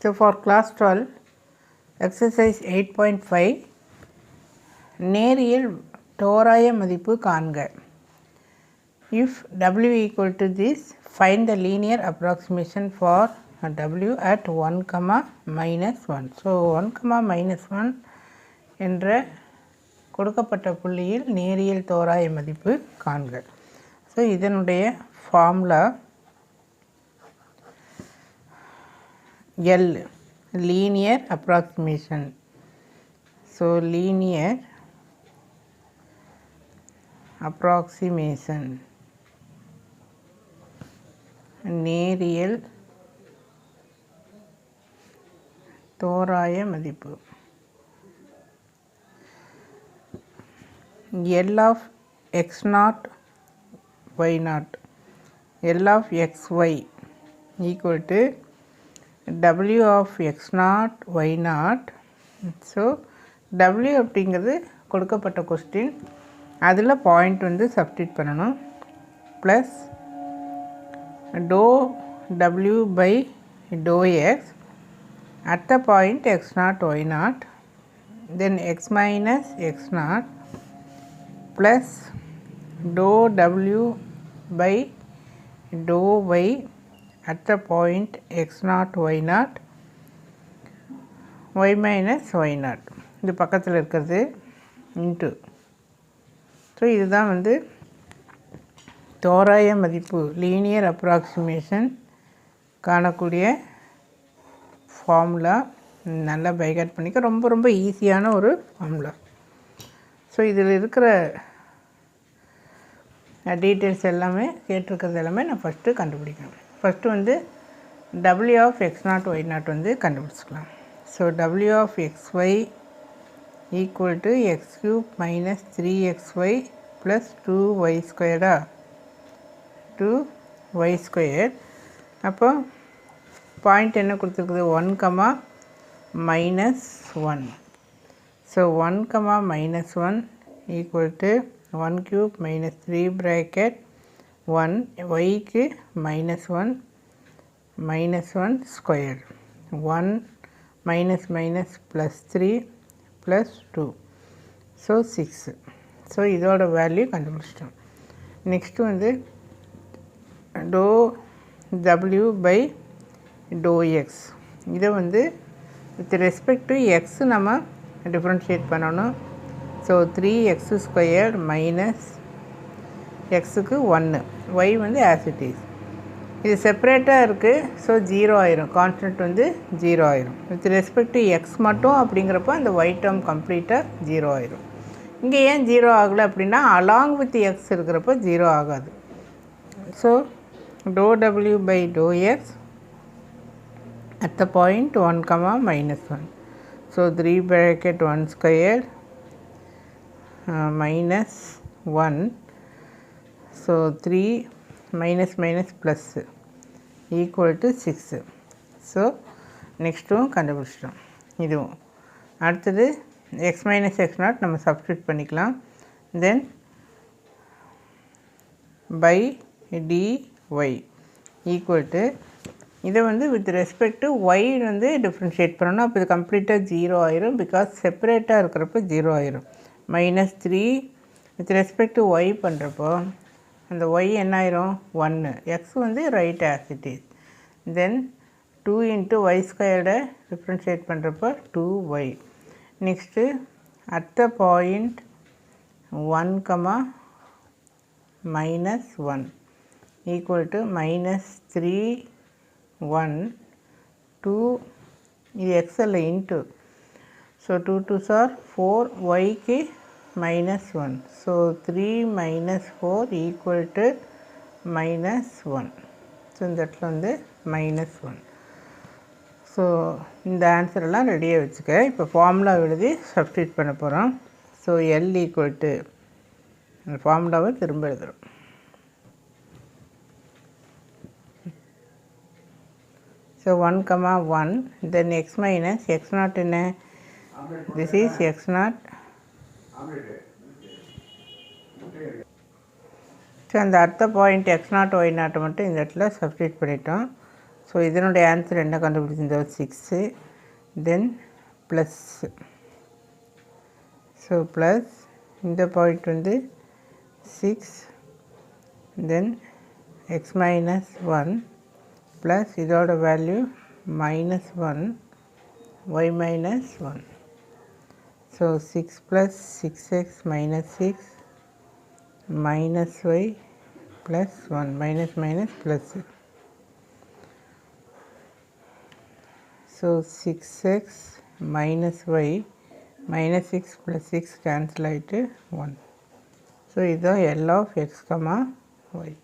So for class 12, exercise 8.5, நேரியல் தோராய மதிப்பு காண்க. If w equal to this, find the linear approximation for w at 1, minus 1. So 1, minus 1 என்ற கொடுக்கப்பட்ட புள்ளியில் நேரியல் தோராய மதிப்பு காண்க. ஸோ இதனுடைய formula L, linear approximation. So linear approximation, நேரியல் தோராய மதிப்பு. L of x0 y0, L of xy equal to w of x0 y0. So w அப்படிங்கிறது கொடுக்கப்பட்ட கொஸ்டின், அதில் பாயிண்ட் வந்து சப்ஸ்டிட் பண்ணணும். ப்ளஸ் டோ w by to X at the point x0 y0, then x minus x0 plus டோ w by டோ y at the point x0 y0, y minus y0, இது பக்கத்தில் இருக்கிறது இன்ட்டு. ஸோ இதுதான் வந்து தோராய மதிப்பு லீனியர் அப்ராக்சிமேஷன் காணக்கூடிய ஃபார்முலா. நல்லா பைகாட் பண்ணிக்க, ரொம்ப ரொம்ப ஈஸியான ஒரு ஃபார்முலா. ஸோ இதில் இருக்கிற டீட்டெயில்ஸ் எல்லாமே கேட்டிருக்கிறது எல்லாமே நான் ஃபஸ்ட்டு கண்டுபிடிக்கணும். ஃபஸ்ட்டு வந்து w of x0 y0 வந்து கண்டுபிடிச்சிக்கலாம். So w of xy equal to x cube minus 3xy plus 2y square, 2y square. அப்போ பாயிண்ட் என்ன கொடுத்துருக்குது, 1, minus 1. So 1, minus 1 equal to 1 cube minus 3 bracket 1, yக்கு minus 1 square, 1 minus minus plus 3 plus 2, so 6. So இதோட value கண்டுபிடிச்சிட்டோம். Next வந்து doe w by to X, இதை வந்து with respect to X நம்ம டிஃப்ரென்ஷியேட் பண்ணணும். ஸோ 3x ஸ்கொயர் மைனஸ் எக்ஸுக்கு 1, y வந்து ஆஸ் இட் இஸ். இது செப்பரேட்டாக இருக்குது, ஸோ 0 ஆயிரும், கான்ஸ்டன்ட் வந்து 0 ஆயிரும். வித் ரெஸ்பெக்ட் டு எக்ஸ் மட்டும் அப்படிங்கிறப்போ அந்த y டேர்ம் கம்ப்ளீட்டாக 0 ஆயிரும். இங்கே ஏன் 0 ஆகலை அப்படின்னா அலாங் வித் எக்ஸ் இருக்கிறப்போ 0 ஆகாது. So doe w by to X at the point 1, minus 1. So 3 bracket 1 square minus 1. So 3 minus minus plus equal to 6. So நெக்ஸ்ட்டும் கண்டுபிடிச்சிட்டோம். இதுவும் அடுத்தது எக்ஸ் மைனஸ் x0 நம்ம சப்ஸ்டியூட் பண்ணிக்கலாம். Then by dy equal to, இதை வந்து வித் ரெஸ்பெக்ட் டு ஒய் வந்து differentiate பண்ணணும். அப்போ இது கம்ப்ளீட்டாக 0 ஆயிரும், பிகாஸ் செப்பரேட்டாக இருக்கிறப்போ 0 ஆயிரும். Minus 3 with respect to y பண்ணுறப்போ அந்த y என்ன ஆயிரும், 1. எக்ஸ் வந்து right as it is. Then 2 into y ஸ்கொயர்டை டிஃப்ரென்ஷியேட் பண்ணுறப்போ 2y. Next at the point 1, minus 1 equal to minus 3, 1, 2, இது எக்ஸ் அல்ல இன்ட்டு. ஸோ 2 2s are 4, ஒய்க்கு minus 1. So 3 minus 4 equal to minus 1. So இந்த இடத்துல வந்து minus 1. ஸோ இந்த ஆன்சரெல்லாம் ரெடியாக வச்சுக்க. இப்போ ஃபார்முலா எழுதி சப்ஸ்டியூட் பண்ண போகிறோம். ஸோ L ஈக்குவல் டு, அந்த ஃபார்முலாவை திரும்ப எழுதுகிறோம். ஸோ 1, 1, தென் எக்ஸ் மைனஸ் x0 என்ன, திஸ் இஸ் x0. ஸோ அந்த அடுத்த பாயிண்ட் x0 y0 மட்டும் இந்த இடத்துல சப்ஸ்டியூட் பண்ணிட்டோம். ஸோ இதனுடைய ஆன்சர் என்ன கண்டுபிடிச்சிருந்தோம் 6 தென் ப்ளஸ் ஸோ ப்ளஸ் இந்த பாயிண்ட் வந்து 6 தென் எக்ஸ் மைனஸ் 1 ப்ளஸ் இதோட value minus 1 y minus 1. So 6 plus 6x minus 6 minus y plus 1 minus minus plus. So 6x minus y minus 6 plus 6 cancel ஆயிட்டு 1. So இது L of x, y.